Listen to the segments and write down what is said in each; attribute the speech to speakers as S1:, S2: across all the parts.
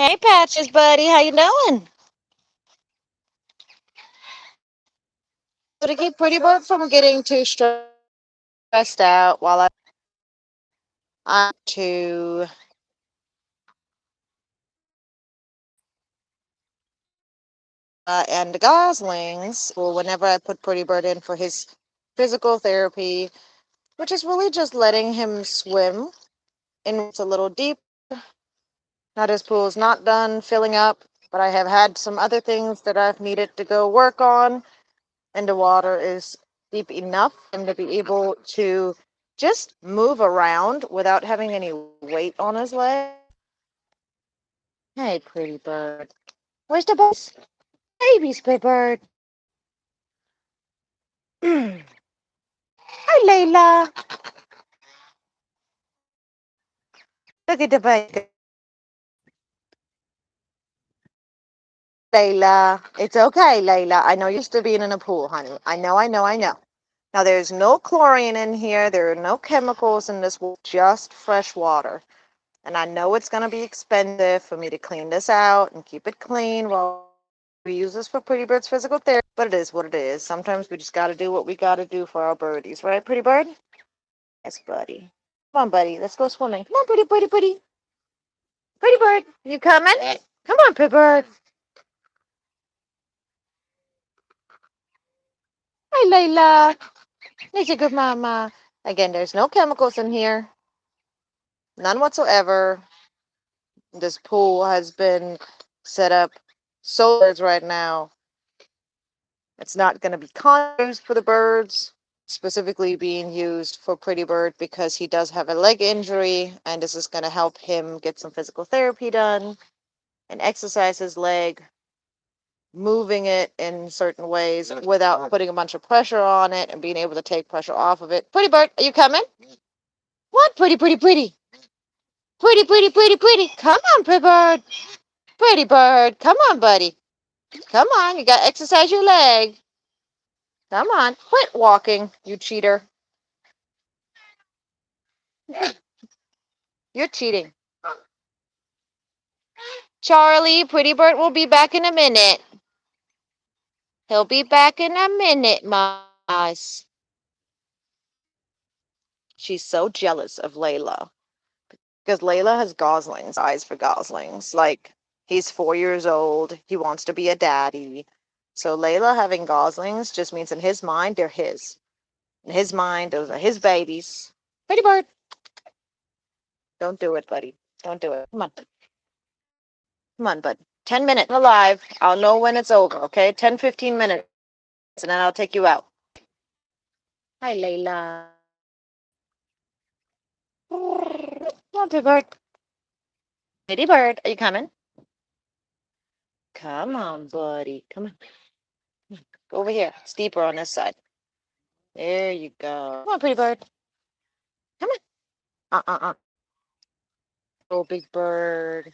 S1: Hey, Patches, buddy. How you doing? So to keep Pretty Bird from getting too stressed out while to and the Goslings, well, whenever I put Pretty Bird in for his physical therapy, which is really just letting him swim in it's a little deep. Now his pool's not done filling up, but I have had some other things that I've needed to go work on, and the water is deep enough for him to be able to just move around without having any weight on his leg. Hey, pretty bird. Where's the babies? Babies, pretty bird. Hi, Layla. Look at the baby. Layla. It's okay, Layla. I know you're used to being in a pool, honey. I know. Now, there's no chlorine in here. There are no chemicals in this water, just fresh water. And I know it's going to be expensive for me to clean this out and keep it clean while we use this for Pretty Bird's physical therapy. But it is what it is. Sometimes we just got to do what we got to do for our birdies. Right, Pretty Bird? Yes, buddy. Come on, buddy. Let's go swimming. Come on, pretty. Pretty Bird. You coming? Come on, Pretty Bird. Hi, Layla. There's a good mama. Again, there's no chemicals in here. None whatsoever. This pool has been set up so birds right now. It's not going to be used for the birds, specifically being used for Pretty Bird because he does have a leg injury, and this is going to help him get some physical therapy done and exercise his leg, moving it in certain ways without putting a bunch of pressure on it and being able to take pressure off of it. Pretty Bird, are you coming? What? Pretty. Pretty. Come on, Pretty Bird. Pretty Bird. Come on, buddy. Come on. You got to exercise your leg. Come on. Quit walking, you cheater. You're cheating. Charlie, Pretty Bird will be back in a minute. He'll be back in a minute, Mas. She's so jealous of Layla because Layla has goslings, eyes for goslings. Like, he's 4 years old. He wants to be a daddy. So Layla having goslings just means in his mind, they're his. In his mind, those are his babies. Pretty Bird. Don't do it, buddy. Don't do it. Come on. Come on, bud. 10 minutes alive. I'll know when it's over, okay? 10, 15 minutes, and then I'll take you out. Hi, Layla. Come on, Pretty Bird. Pretty Bird, are you coming? Come on, buddy. Come on. Go over here. It's deeper on this side. There you go. Come on, Pretty Bird. Come on. Uh. Oh, big bird.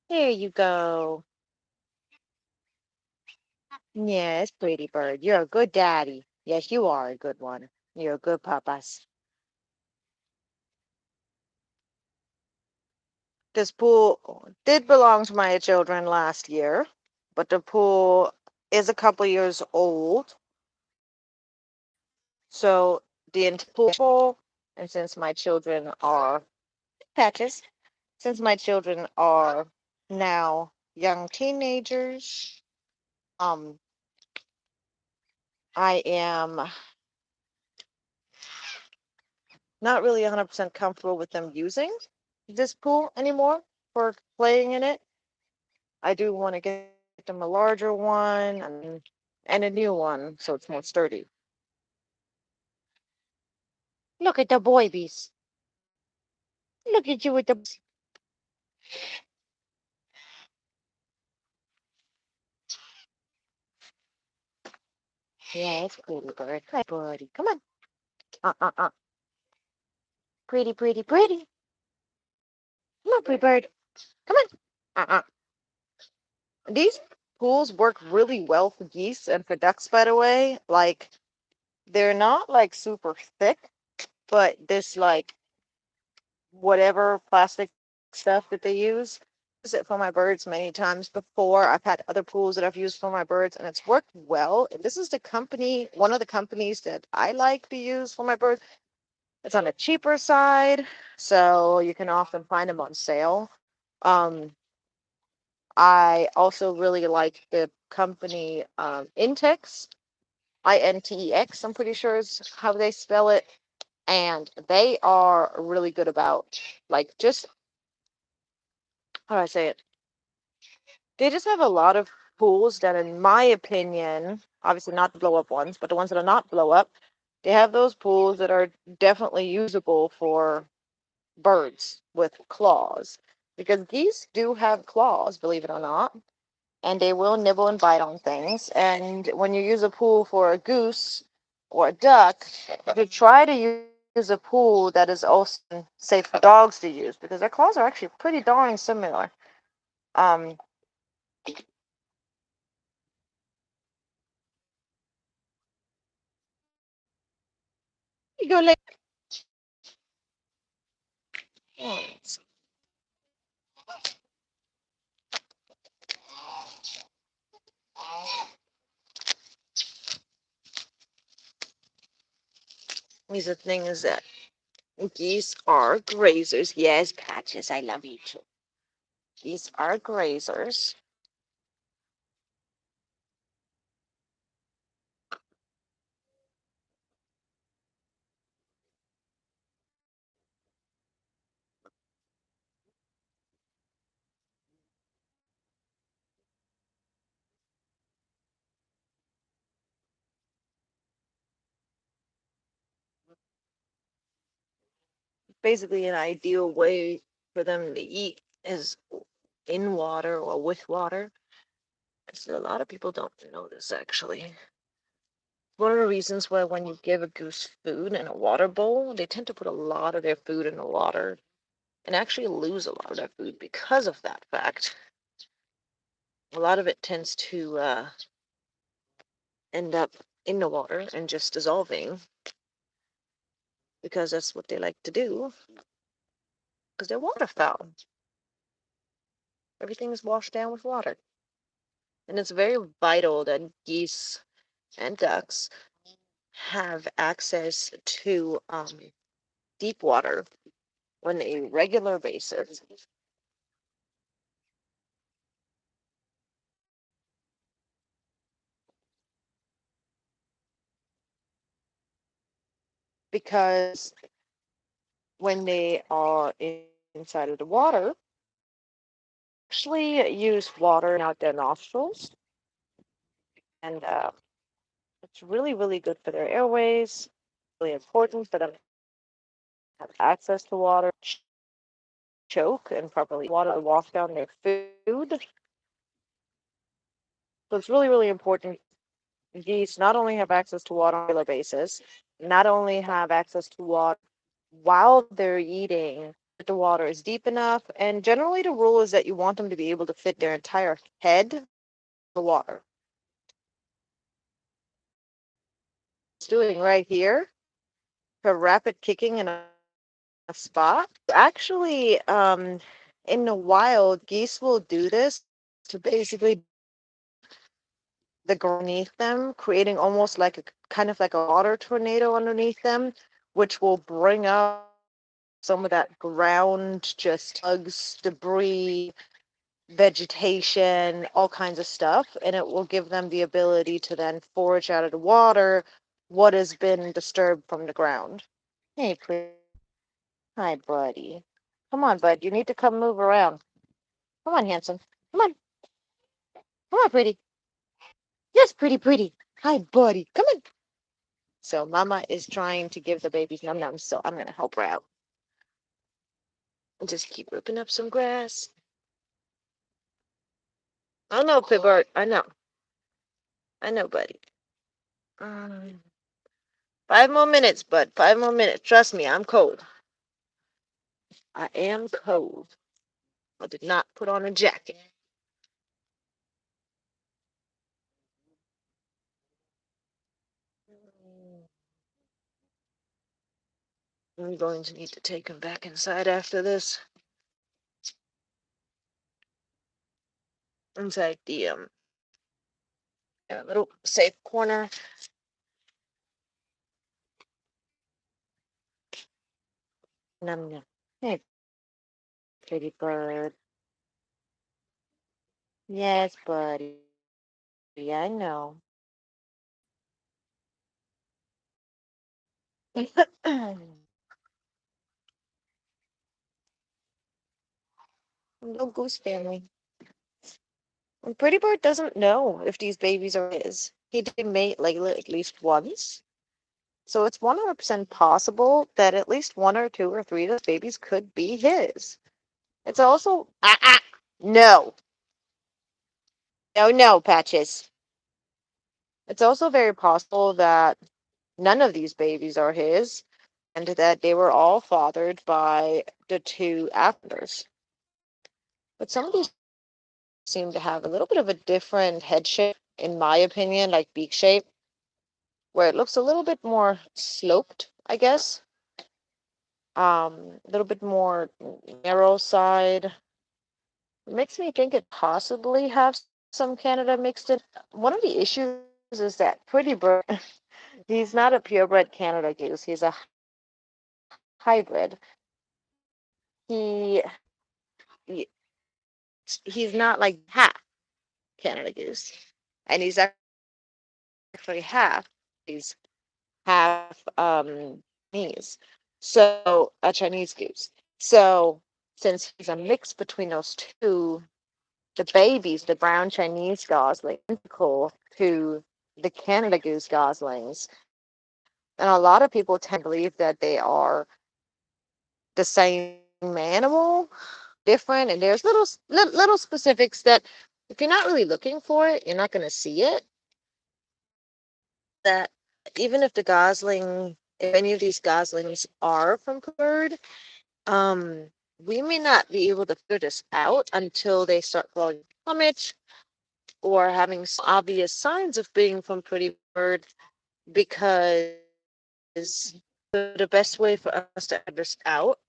S1: There you go. Yes, Pretty Bird. You're a good daddy. Yes, you are a good one. You're a good papas. This pool did belong to my children last year, but the pool is a couple years old. So the pool, and since my children are patches, since my children are now young teenagers, um, I am not really 100% comfortable with them using this pool anymore for playing in it. I do want to get them a larger one and a new one so it's more sturdy. Look at the babies. Look at you with the. Yeah, it's pretty bird. Hi, buddy. Come on. Uh. Pretty. Come on, pretty bird. Come on. Uh. These pools work really well for geese and for ducks, by the way. Like, they're not like super thick, but this like whatever plastic stuff that they use. Use it for my birds many times before. I've had other pools that I've used for my birds, and it's worked well. And this is the company, one of the companies that I like to use for my birds. It's on the cheaper side, so you can often find them on sale. Um, I also really like the company Intex, Intex. I'm pretty sure is how they spell it, and they are really good about like just how do I say it? They just have a lot of pools that, in my opinion, obviously not the blow up ones, but the ones that are not blow up, they have those pools that are definitely usable for birds with claws. Because geese do have claws, believe it or not, and they will nibble and bite on things. And when you use a pool for a goose or a duck, to try to use a pool that is also safe for dogs to use, because their claws are actually pretty darn similar. Um, you go like means the thing is that geese are grazers. Yes, Patches, I love you too. Geese are grazers. Basically, an ideal way for them to eat is in water or with water. So a lot of people don't know this actually. One of the reasons why when you give a goose food in a water bowl, they tend to put a lot of their food in the water and actually lose a lot of their food because of that fact. A lot of it tends to end up in the water and just dissolving because that's what they like to do because they're waterfowl. Everything is washed down with water. And it's very vital that geese and ducks have access to deep water on a regular basis because when they are inside of the water, actually use water out their nostrils, and it's really, really good for their airways. Really important for them to have access to water, choke, and properly water to wash down their food. So it's really, really important. Geese not only have access to water on a regular basis, not only have access to water while they're eating, but the water is deep enough. And generally, the rule is that you want them to be able to fit their entire head in the water. It's doing right here for rapid kicking in a spot. Actually, in the wild, geese will do this to basically the beneath them, creating almost like a kind of like a water tornado underneath them, which will bring up some of that ground, just bugs, debris, vegetation, all kinds of stuff, and it will give them the ability to then forage out of the water what has been disturbed from the ground. Hey, pretty. Hi, buddy. Come on, bud. You need to come move around. Come on, handsome. Come on. Come on, pretty. Yes, pretty, pretty. Hi, buddy. Come on. So Mama is trying to give the babies num nums, so I'm gonna help her out. And just keep ripping up some grass. I know, Pibbert. I know. I know, buddy. Um, 5 more minutes, bud. 5 more minutes. Trust me, I'm cold. I am cold. I did not put on a jacket. I'm going to need to take him back inside after this. inside the little safe corner. Num num. Hey, pretty bird. Yes, buddy. I know. Little goose family. And Pretty Bird doesn't know if these babies are his. He did mate Layla at least once. So it's 100% possible that at least one or two or three of those babies could be his. It's also no. No, no, Patches. It's also very possible that none of these babies are his and that they were all fathered by the two actors. But some of these seem to have a little bit of a different head shape, in my opinion, like beak shape, where it looks a little bit more sloped, I guess. A little bit more narrow side. It makes me think it possibly have some Canada mixed in. One of the issues is that Pretty Bird, he's not a purebred Canada goose. He's a hybrid. He, he he's not like half Canada goose, and he's actually half. He's half Chinese, so a Chinese goose. So since he's a mix between those two, the babies, the brown Chinese gosling, identical to the Canada goose goslings, and a lot of people tend to believe that they are the same animal, different, and there's little specifics that if you're not really looking for it, you're not going to see it. That even if the gosling, if any of these goslings are from bird, um, we may not be able to figure this out until they start growing plumage or having obvious signs of being from pretty bird, because the best way for us to figure this out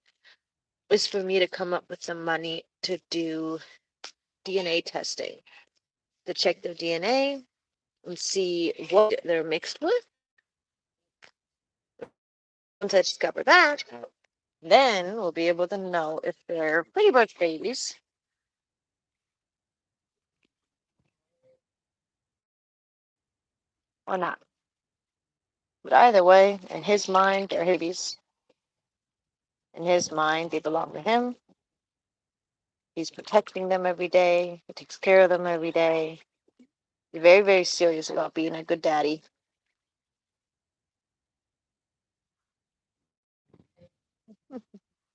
S1: is for me to come up with some money to do DNA testing, to check their DNA and see what they're mixed with. Once I discover that, then we'll be able to know if they're pretty much babies or not. But either way, in his mind, they're babies. In his mind, they belong to him. He's protecting them every day. He takes care of them every day. He's very, very serious about being a good daddy.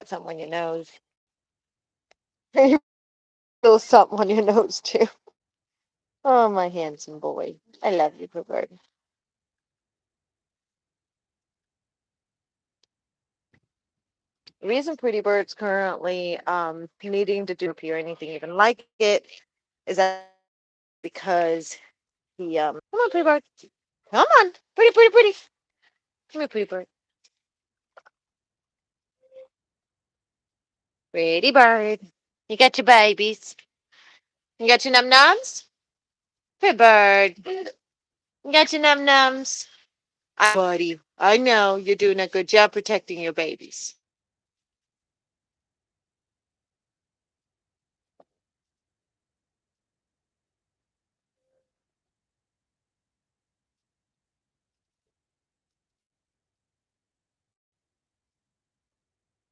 S1: Something on your nose. You feel something on your nose too. Oh, my handsome boy. I love you, Bird. The reason Pretty Bird's currently needing to do appear anything even like it is that because he come on, Pretty Bird. Come on. Pretty. Come here, Pretty Bird. Pretty Bird. You got your babies. You got your num nums? Pretty Bird. You got your num nums? Buddy, I know you're doing a good job protecting your babies.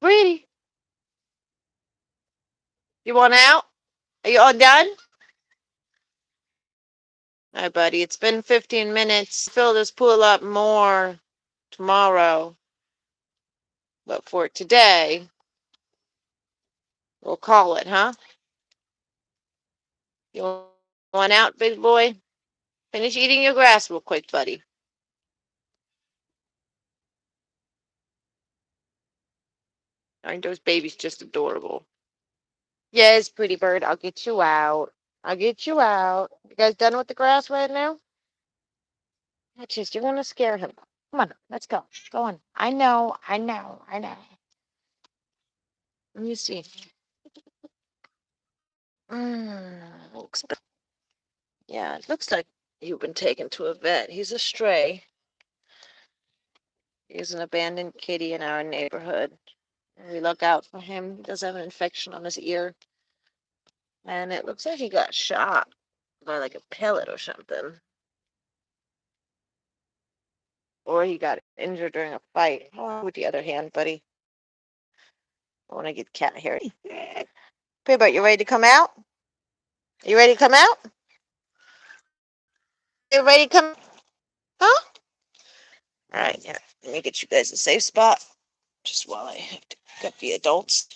S1: Pretty. You want out? Are you all done? All right, buddy. It's been 15 minutes. Fill this pool up more tomorrow. But for today, we'll call it, huh? You want out, big boy? Finish eating your grass real quick, buddy. Aren't those babies just adorable? Yes, pretty bird. I'll get you out. I'll get you out. You guys done with the grass right now? That's just, you're going to scare him. Come on, let's go. Go on. I know. Let me see. Yeah, it looks like you've been taken to a vet. He's a stray. He's an abandoned kitty in our neighborhood. We look out for him. He does have an infection on his ear. And it looks like he got shot by like a pellet or something. Or he got injured during a fight. Oh, with the other hand, buddy. I want to get cat hair. But you ready to come out? You ready to come out? You ready to come? Huh? All right, yeah. Let me get you guys a safe spot. Just while I have to get the adults.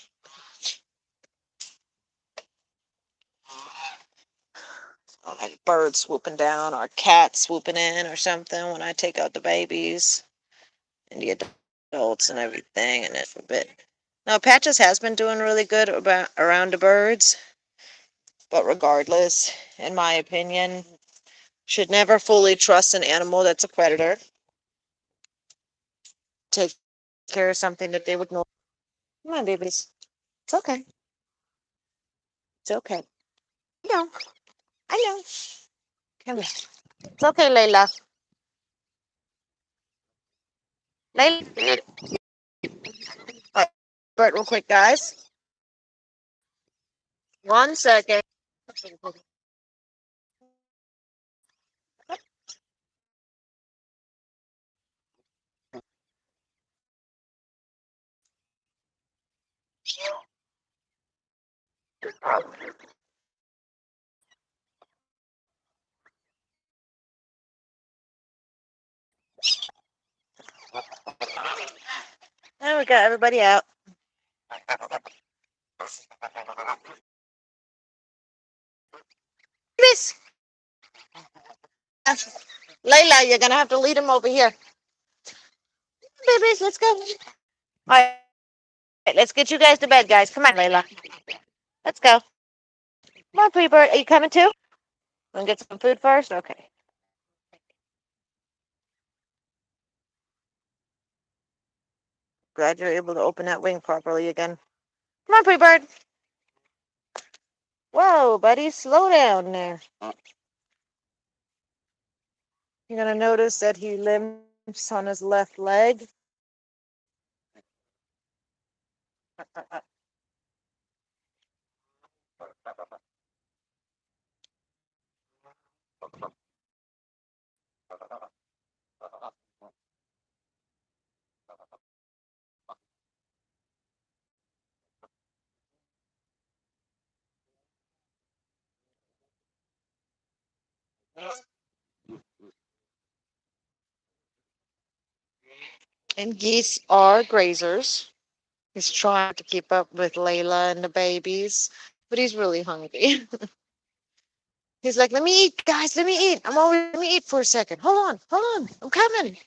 S1: Like birds swooping down or cats swooping in or something when I take out the babies and the adults and everything and it's a bit. Now Patches has been doing really good around the birds, but regardless, in my opinion, should never fully trust an animal that's a predator. Take care of something that they would know. Come on, babies. It's okay. It's okay. I know. I know. Come here. It's okay, Layla. Layla. All right, Bert, real quick, guys. 1 second. And we got everybody out. Miss Layla, you're gonna have to lead him over here. Babies, let's go. All right, let's get you guys to bed, guys. Come on, Layla. Let's go. Come on, Pretty Bird. Are you coming too? Want to get some food first? Okay. Glad you're able to open that wing properly again. Come on, Pretty Bird. Whoa, buddy, slow down there. You're gonna notice that he limps on his left leg. And geese are grazers. He's trying to keep up with Layla and the babies, but he's really hungry. He's like, let me eat, guys, let me eat. Let me eat for a second. Hold on, I'm coming.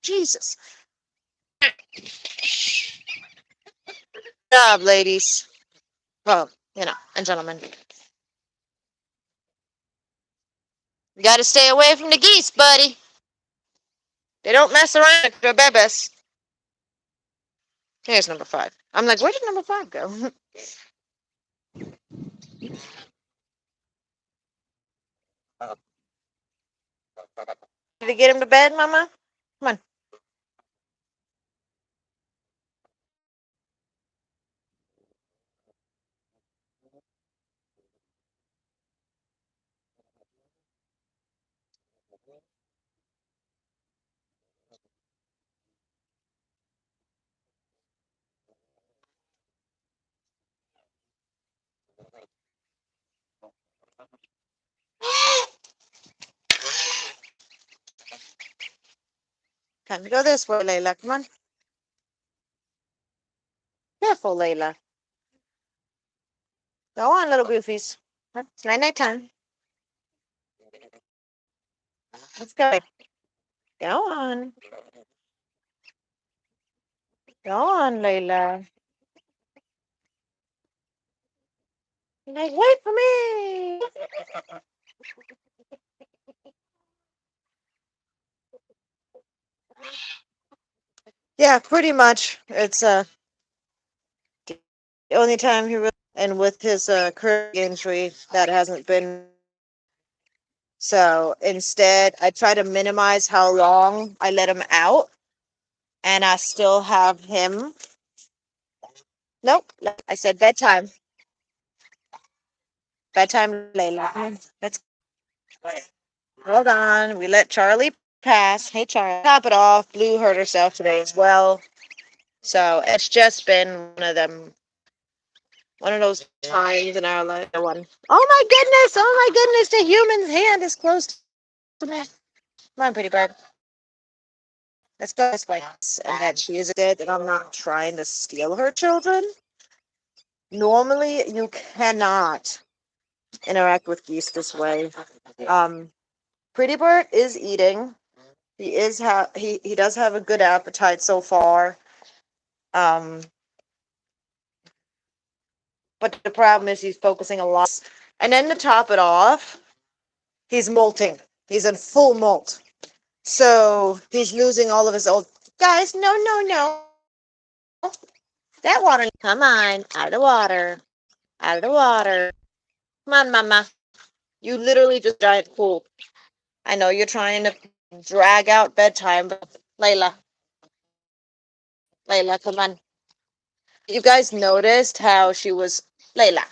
S1: Jesus. Good job, ladies. Well, and gentlemen. You gotta stay away from the geese, buddy. They don't mess around with their bebes. Here's number 5. I'm like, where did number 5 go? Did you get him to bed, Mama? Come on. Time to go this way, Layla. Come on. Careful, Layla. Go on, little goofies. It's night time. Let's go. Go on. Go on, Layla. Like, wait for me. Yeah, pretty much. It's the only time he really, and with his current injury, that hasn't been So instead, I try to minimize how long I let him out, and I still have him. Nope, I said bedtime. Bedtime, Layla. Let's hold on. We let Charlie pass. Hey, Charlie. Top it off. Blue hurt herself today as well. So it's just been one of those times in our life. One. Oh my goodness! Oh my goodness! The human's hand is close to me. Come on, pretty bird. Let's go this way. And that she is dead, and I'm not trying to steal her children. Normally, you cannot interact with geese this way. Um, Pretty Bird is eating. He does have a good appetite so far. Um, but the problem is he's focusing a lot. And then to top it off, he's molting. He's in full molt. So he's losing all of his old guys. No, no, no. That water. Come on, out of the water. Out of the water. Come on, mama. You literally just giant pool. I know you're trying to drag out bedtime, but Layla, come on. You guys noticed how she was Layla.